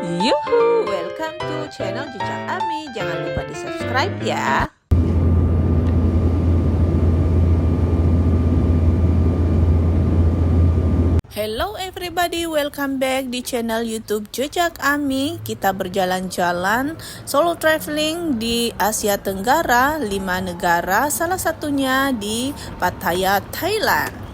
Yuhu, welcome to channel Jejak Ami. Jangan lupa di subscribe ya. Hello everybody, welcome back di channel YouTube Jejak Ami. Kita berjalan-jalan solo traveling di Asia Tenggara, 5 negara, salah satunya di Pattaya, Thailand.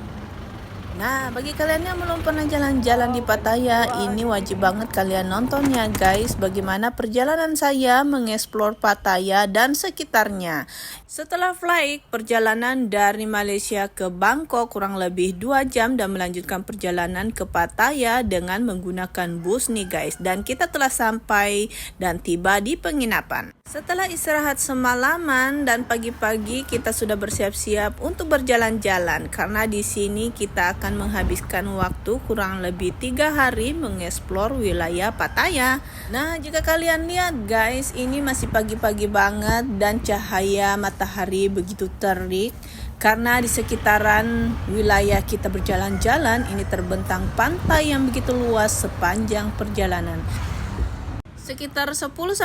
Nah, bagi kalian yang belum pernah jalan-jalan di Pattaya, ini wajib banget kalian nontonnya guys. Bagaimana perjalanan saya mengeksplor Pattaya dan sekitarnya. Setelah flight, perjalanan dari Malaysia ke Bangkok kurang lebih 2 jam dan melanjutkan perjalanan ke Pattaya dengan menggunakan bus nih guys. Dan kita telah sampai dan tiba di penginapan. Setelah istirahat semalaman dan pagi-pagi kita sudah bersiap-siap untuk berjalan-jalan karena di sini kita akan menghabiskan waktu kurang lebih 3 hari mengeksplor wilayah Pattaya. Nah, jika kalian lihat guys, ini masih pagi-pagi banget dan cahaya matahari begitu terik karena di sekitaran wilayah kita berjalan-jalan ini terbentang pantai yang begitu luas sepanjang perjalanan. Sekitar 10-15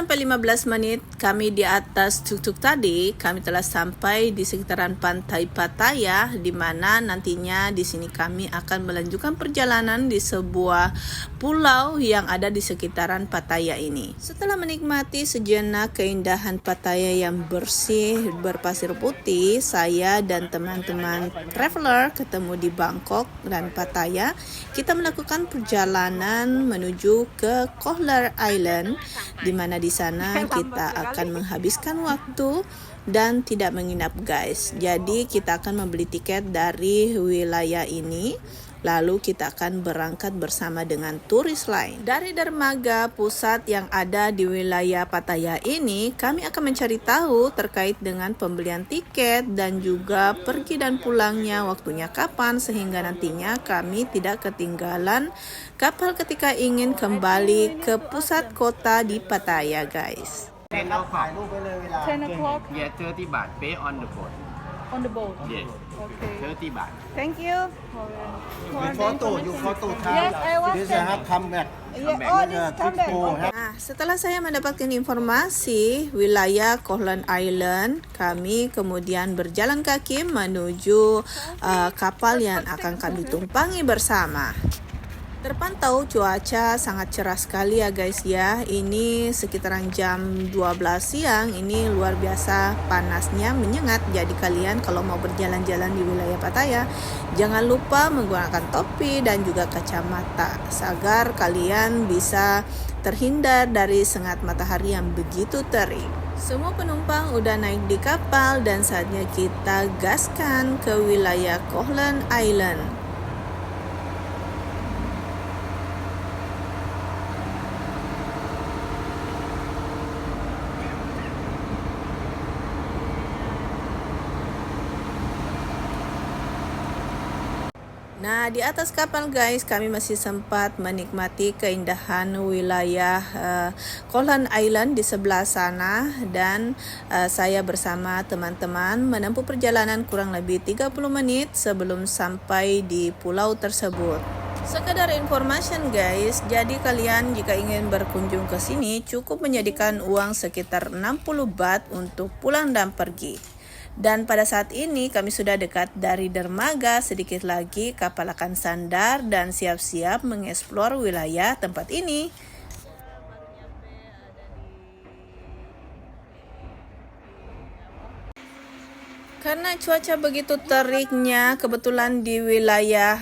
menit kami di atas tuk-tuk tadi, kami telah sampai di sekitaran pantai Pattaya, di mana nantinya di sini kami akan melanjutkan perjalanan di sebuah pulau yang ada di sekitaran Pattaya ini. Setelah menikmati sejenak keindahan Pattaya yang bersih berpasir putih, saya dan teman-teman traveler ketemu di Bangkok dan Pattaya. Kita melakukan perjalanan menuju ke Koh Lar Island, di mana di sana kita akan menghabiskan waktu dan tidak menginap guys. Jadi kita akan membeli tiket dari wilayah ini, lalu kita akan berangkat bersama dengan turis lain. Dari dermaga pusat yang ada di wilayah Pattaya ini, kami akan mencari tahu terkait dengan pembelian tiket dan juga pergi dan pulangnya waktunya kapan, sehingga nantinya kami tidak ketinggalan kapal ketika ingin kembali ke pusat kota di Pattaya guys. 10 o'clock. 10 o'clock Yeah, 30 baht. Pay on the boat. on the boat. Yes. Okay. 30 baht. Thank you. You photo time. Yes, I was This there. have come back. Yeah, oh, this come back. Okay. Nah, setelah saya mendapatkan informasi wilayah Koh Lar Island, kami kemudian berjalan kaki menuju kapal yang akan kami tumpangi bersama. Terpantau cuaca sangat cerah sekali ya guys ya. Ini sekitaran jam 12 siang, ini luar biasa panasnya menyengat. Jadi kalian kalau mau berjalan-jalan di wilayah Pattaya, jangan lupa menggunakan topi dan juga kacamata agar kalian bisa terhindar dari sengat matahari yang begitu terik. Semua penumpang udah naik di kapal dan saatnya kita gaskan ke wilayah Koh Lar Island. Nah, di atas kapal guys, kami masih sempat menikmati keindahan wilayah Koh Lar Island di sebelah sana dan saya bersama teman-teman menempuh perjalanan kurang lebih 30 menit sebelum sampai di pulau tersebut. Sekedar information guys, jadi kalian jika ingin berkunjung ke sini cukup menyediakan uang sekitar 60 baht untuk pulang dan pergi. Dan pada saat ini kami sudah dekat dari dermaga, sedikit lagi kapal akan sandar dan siap-siap mengeksplor wilayah tempat ini. Karena cuaca begitu teriknya, kebetulan di wilayah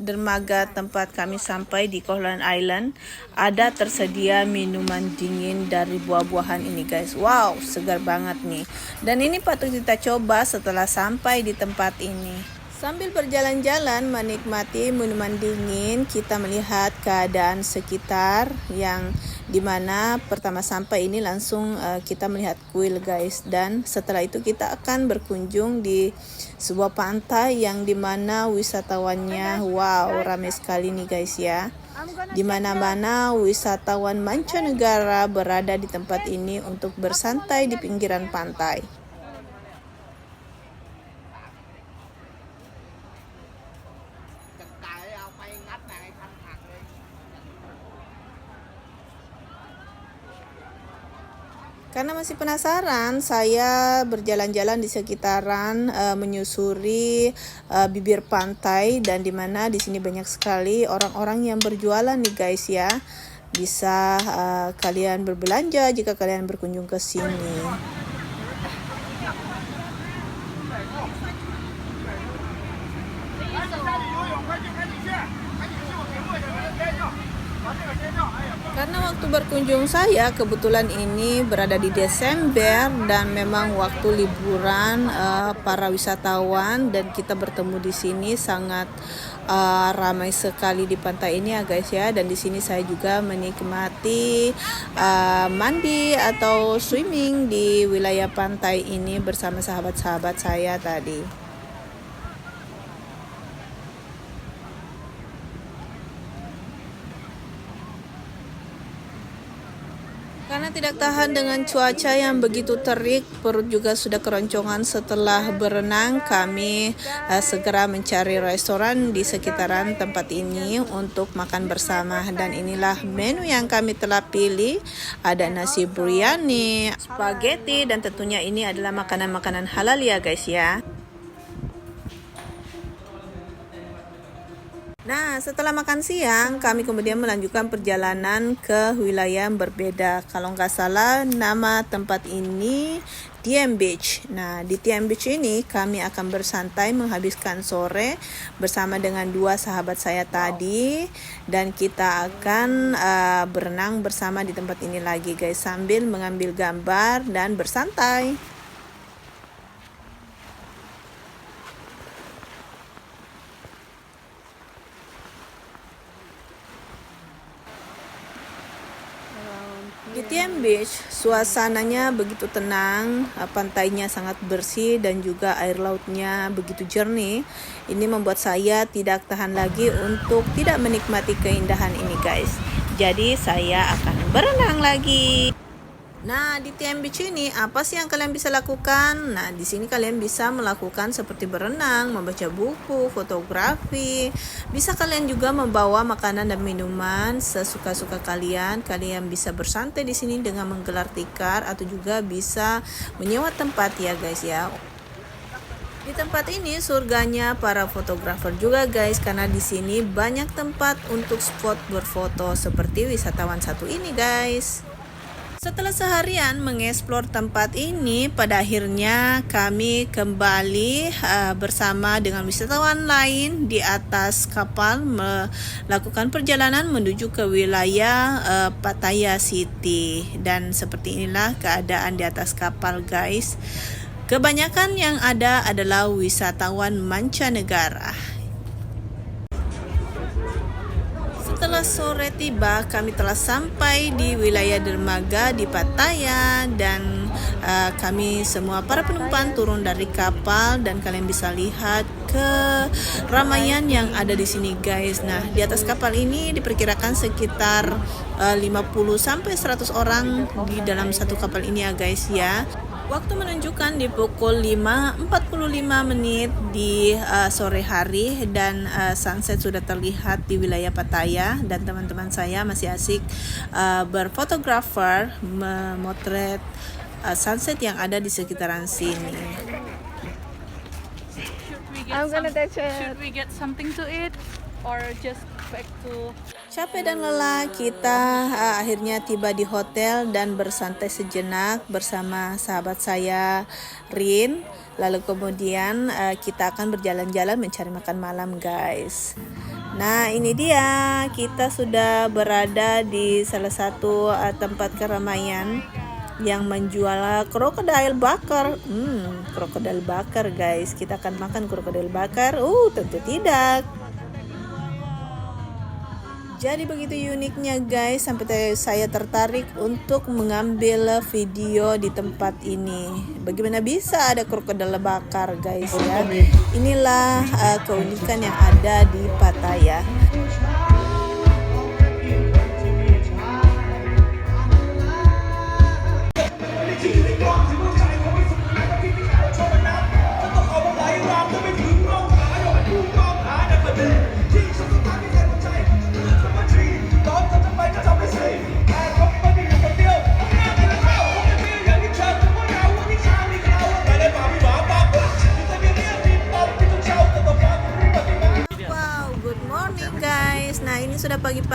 dermaga tempat kami sampai di Koh Lar Island ada tersedia minuman dingin dari buah-buahan ini guys. Wow, segar banget nih. Dan ini patut kita coba setelah sampai di tempat ini. Sambil berjalan-jalan menikmati minuman dingin, kita melihat keadaan sekitar yang dimana pertama sampai ini langsung kita melihat kuil guys, dan setelah itu kita akan berkunjung di sebuah pantai yang dimana wisatawannya wow ramai sekali nih guys ya. Di mana-mana wisatawan mancanegara berada di tempat ini untuk bersantai di pinggiran pantai. Karena masih penasaran, saya berjalan-jalan di sekitaran menyusuri bibir pantai, dan dimana di sini banyak sekali orang-orang yang berjualan nih guys ya. Bisa kalian berbelanja jika kalian berkunjung ke sini. Karena waktu berkunjung saya kebetulan ini berada di Desember dan memang waktu liburan para wisatawan, dan kita bertemu di sini sangat ramai sekali di pantai ini ya guys ya. Dan di sini saya juga menikmati mandi atau swimming di wilayah pantai ini bersama sahabat-sahabat saya tadi. Karena tidak tahan dengan cuaca yang begitu terik, perut juga sudah keroncongan setelah berenang, kami segera mencari restoran di sekitaran tempat ini untuk makan bersama. Dan inilah menu yang kami telah pilih. Ada nasi biryani, spaghetti, dan tentunya ini adalah makanan-makanan halal ya guys ya. Nah, setelah makan siang, kami kemudian melanjutkan perjalanan ke wilayah yang berbeda. Kalau nggak salah, nama tempat ini Diem Beach. Nah, di Diem Beach ini kami akan bersantai menghabiskan sore bersama dengan dua sahabat saya tadi. Dan kita akan berenang bersama di tempat ini lagi guys, sambil mengambil gambar dan bersantai. Di Diem Beach, suasananya begitu tenang, pantainya sangat bersih dan juga air lautnya begitu jernih. Ini membuat saya tidak tahan lagi untuk tidak menikmati keindahan ini guys. Jadi saya akan berenang lagi. Nah, di Diem Beach ini apa sih yang kalian bisa lakukan? Nah, di sini kalian bisa melakukan seperti berenang, membaca buku, fotografi. Bisa kalian juga membawa makanan dan minuman sesuka-suka kalian. Kalian bisa bersantai di sini dengan menggelar tikar atau juga bisa menyewa tempat ya guys ya. Di tempat ini surganya para fotografer juga guys, karena di sini banyak tempat untuk spot berfoto seperti wisatawan satu ini guys. Setelah seharian mengeksplor tempat ini, pada akhirnya kami kembali bersama dengan wisatawan lain di atas kapal melakukan perjalanan menuju ke wilayah Pattaya City. Dan seperti inilah keadaan di atas kapal guys. Kebanyakan yang ada adalah wisatawan mancanegara. Setelah sore tiba, kami telah sampai di wilayah dermaga di Pattaya, dan kami semua para penumpang turun dari kapal, dan kalian bisa lihat keramaian yang ada di sini guys. Nah, di atas kapal ini diperkirakan sekitar 50 sampai 100 orang di dalam satu kapal ini ya guys ya. Waktu menunjukkan di pukul 5.45 menit di sore hari, dan sunset sudah terlihat di wilayah Pattaya, dan teman-teman saya masih asik berfotografer memotret sunset yang ada di sekitaran sini. Should we get something to eat or just back to? Capek dan lelah, kita akhirnya tiba di hotel dan bersantai sejenak bersama sahabat saya Rin. Lalu kemudian kita akan berjalan-jalan mencari makan malam guys. Nah, ini dia, kita sudah berada di salah satu tempat keramaian yang menjual krokodil bakar. Krokodil bakar guys. Kita akan makan krokodil bakar. Tentu tidak. Jadi begitu uniknya guys, sampai saya tertarik untuk mengambil video di tempat ini. Bagaimana bisa ada krokodil bakar guys ya. Inilah keunikan yang ada di Pattaya.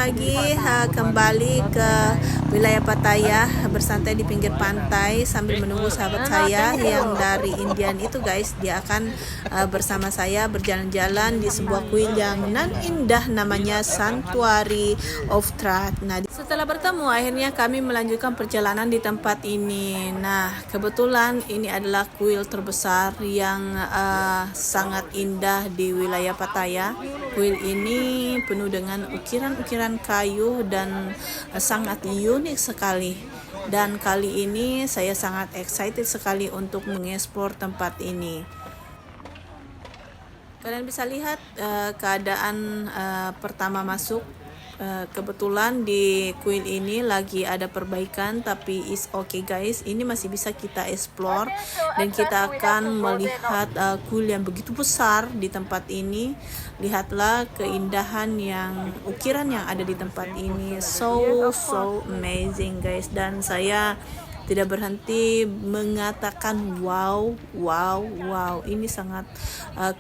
lagi kembali ke wilayah Pattaya, bersantai di pinggir pantai sambil menunggu sahabat saya yang dari Indian itu guys. Dia akan bersama saya berjalan-jalan di sebuah kuil yang nan indah namanya Sanctuary of Truth. Nah, setelah bertemu akhirnya kami melanjutkan perjalanan di tempat ini. Nah, kebetulan ini adalah kuil terbesar yang sangat indah di wilayah Pattaya. Kuil ini penuh dengan ukiran-ukiran kayu dan sangat unik sekali. Dan kali ini saya sangat excited sekali untuk mengeksplor tempat ini. Kalian bisa lihat keadaan pertama masuk. Kebetulan di kuil ini lagi ada perbaikan, tapi is okay guys, ini masih bisa kita explore dan kita akan melihat kuil yang begitu besar di tempat ini. Lihatlah keindahan yang ukiran yang ada di tempat ini, so amazing guys, dan saya tidak berhenti mengatakan wow, ini sangat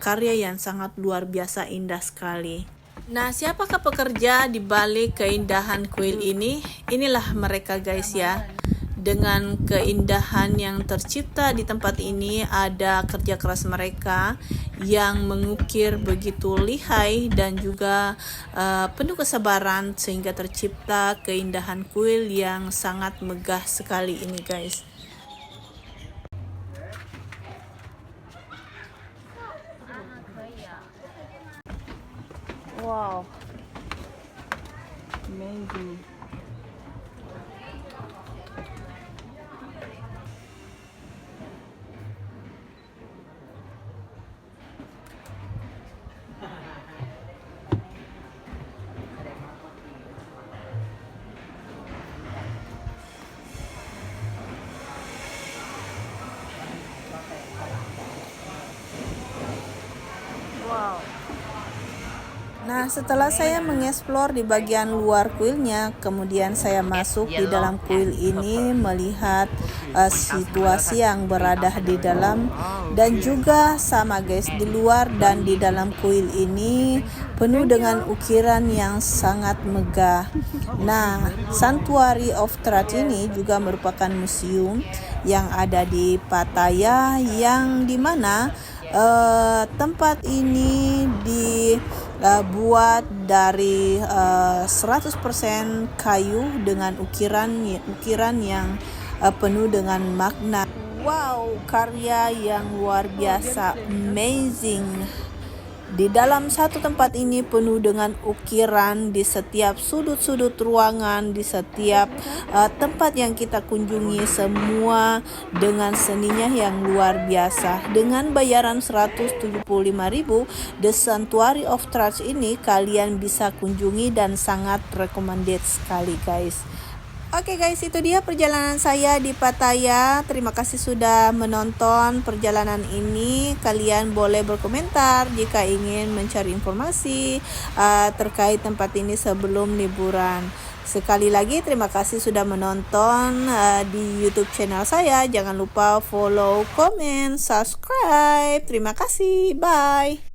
karya yang sangat luar biasa indah sekali. Nah, siapakah pekerja di balik keindahan kuil ini? Inilah mereka guys ya. Dengan keindahan yang tercipta di tempat ini, ada kerja keras mereka yang mengukir begitu lihai dan juga penuh kesabaran sehingga tercipta keindahan kuil yang sangat megah sekali ini guys. Wow, amazing. Wow. Nah, setelah saya mengeksplor di bagian luar kuilnya, kemudian saya masuk di dalam kuil ini melihat situasi yang berada di dalam, dan juga sama guys, di luar dan di dalam kuil ini penuh dengan ukiran yang sangat megah. Nah, Sanctuary of Truth ini juga merupakan museum yang ada di Pattaya, yang dimana tempat ini dibuat dari 100% kayu dengan ukiran yang penuh dengan makna. Wow, karya yang luar biasa, amazing. Di dalam satu tempat ini penuh dengan ukiran di setiap sudut-sudut ruangan, di setiap tempat yang kita kunjungi, semua dengan seninya yang luar biasa. Dengan bayaran 175.000, The Sanctuary of Truth ini kalian bisa kunjungi dan sangat recommended sekali guys. Oke guys, itu dia perjalanan saya di Pattaya. Terima kasih sudah menonton perjalanan ini. Kalian boleh berkomentar jika ingin mencari informasi terkait tempat ini sebelum liburan. Sekali lagi terima kasih sudah menonton di YouTube channel saya. Jangan lupa follow, comment, subscribe. Terima kasih. Bye.